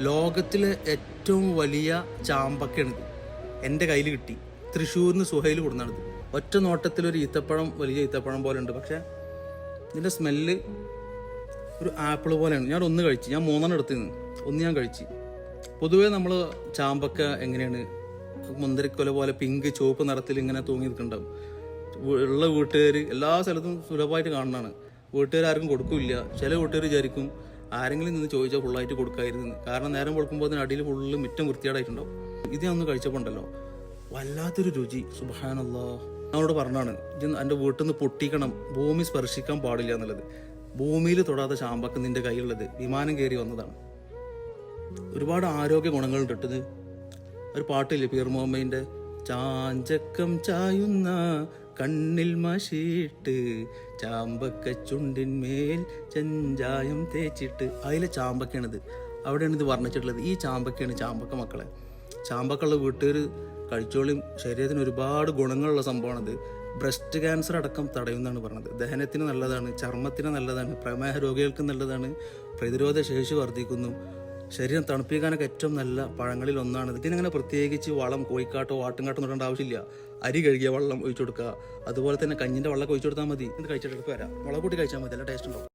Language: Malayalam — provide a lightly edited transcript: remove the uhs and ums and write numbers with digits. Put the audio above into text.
ലോകത്തിലെ ഏറ്റവും വലിയ ചാമ്പക്കയാണിത്. എൻ്റെ കയ്യിൽ കിട്ടി. തൃശ്ശൂരിൽ നിന്ന് സുഹൈൽ കൊടുന്നാണിത്. ഒറ്റ നോട്ടത്തിലൊരു ഈത്തപ്പഴം, വലിയ ഈത്തപ്പഴം പോലെ ഉണ്ട്. പക്ഷേ ഇതിൻ്റെ സ്മെല്ല് ഒരു ആപ്പിൾ പോലെയാണ്. ഞാൻ ഒന്ന് കഴിച്ച്, ഞാൻ 3 എടുത്തിരുന്നു, ഒന്ന് ഞാൻ കഴിച്ച്. പൊതുവേ നമ്മൾ ചാമ്പക്ക എങ്ങനെയാണ് മുന്തിരിക്കൊല പോലെ പിങ്ക് ചുവപ്പ് നിറത്തിൽ ഇങ്ങനെ തൂങ്ങി നിൽക്കുന്നുണ്ടാവും. ഉള്ള വീട്ടുകാർ എല്ലാ സ്ഥലത്തും സുലഭമായിട്ട് കാണുന്നതാണ്. വീട്ടുകാരും കൊടുക്കില്ല. ചില വീട്ടുകാർ വിചാരിക്കും ആരെങ്കിലും നിന്ന് ചോദിച്ചാൽ ഫുള്ളായിട്ട് കൊടുക്കായിരുന്നു. കാരണം നേരം കൊടുക്കുമ്പോൾ അതിന് അടിയിൽ ഫുള്ള് മുറ്റം വൃത്തിയായിട്ടുണ്ടാവും. ഇത് ഞാൻ ഒന്ന് കഴിച്ചപ്പോൾ ഉണ്ടല്ലോ, വല്ലാത്തൊരു രുചി. സുബ്ഹാനല്ലാഹ്. നമ്മളോട് പറഞ്ഞാണ് എൻ്റെ വീട്ടിൽ നിന്ന് പൊട്ടിക്കണം, ഭൂമി സ്പർശിക്കാൻ പാടില്ല എന്നുള്ളത്. ഭൂമിയിൽ തൊടാത്ത ചാമ്പക്ക നിന്റെ കയ്യിലുള്ളത് വിമാനം കയറി വന്നതാണ്. ഒരുപാട് ആരോഗ്യ ഗുണങ്ങളുണ്ട് ഇട്ടത്. ഒരു പാട്ടില്ലേ പീർ മുഹമ്മദിന്റെ, ചാഞ്ചക്കം ചായുന്ന കണ്ണിൽ മഷിയിട്ട് ചാമ്പക്ക ചുണ്ടിന്മേൽ ചെഞ്ചായം തേച്ചിട്ട്. അതിലെ ചാമ്പക്കയാണിത്. അവിടെയാണ് ഇത് വർണ്ണിച്ചിട്ടുള്ളത്. ഈ ചാമ്പക്കയാണ് ചാമ്പക്ക മക്കളെ. ചാമ്പക്കുള്ള വീട്ടുകാർ കഴിച്ചോളിയും. ശരീരത്തിന് ഒരുപാട് ഗുണങ്ങളുള്ള സംഭവമാണിത്. ബ്രസ്റ്റ് ക്യാൻസർ അടക്കം തടയുമെന്നാണ് പറഞ്ഞത്. ദഹനത്തിന് നല്ലതാണ്, ചർമ്മത്തിന് നല്ലതാണ്, പ്രമേഹ രോഗികൾക്ക് നല്ലതാണ്, പ്രതിരോധ ശേഷി വർദ്ധിക്കുന്നു, ശരീരം തണുപ്പിക്കാനൊക്കെ ഏറ്റവും നല്ല പഴങ്ങളിൽ ഒന്നാണ്. ഇതിനങ്ങനെ പ്രത്യേകിച്ച് വളം കോഴിക്കാട്ടോ ആട്ടുംകാട്ടോ ഇടേണ്ട ആവശ്യമില്ല. അരി കഴുകിയ വെള്ളം ഒഴിച്ചു കൊടുക്കുക, അതുപോലെ തന്നെ കഞ്ഞിൻ്റെ വെള്ളം ഒഴിച്ചു കൊടുത്താൽ മതി. ഇത് കഴിച്ചിട്ട് വരാം, മുളക് കൂട്ടി കഴിച്ചാൽ മതി, നല്ല ടേസ്റ്റ് ഉണ്ടാവും.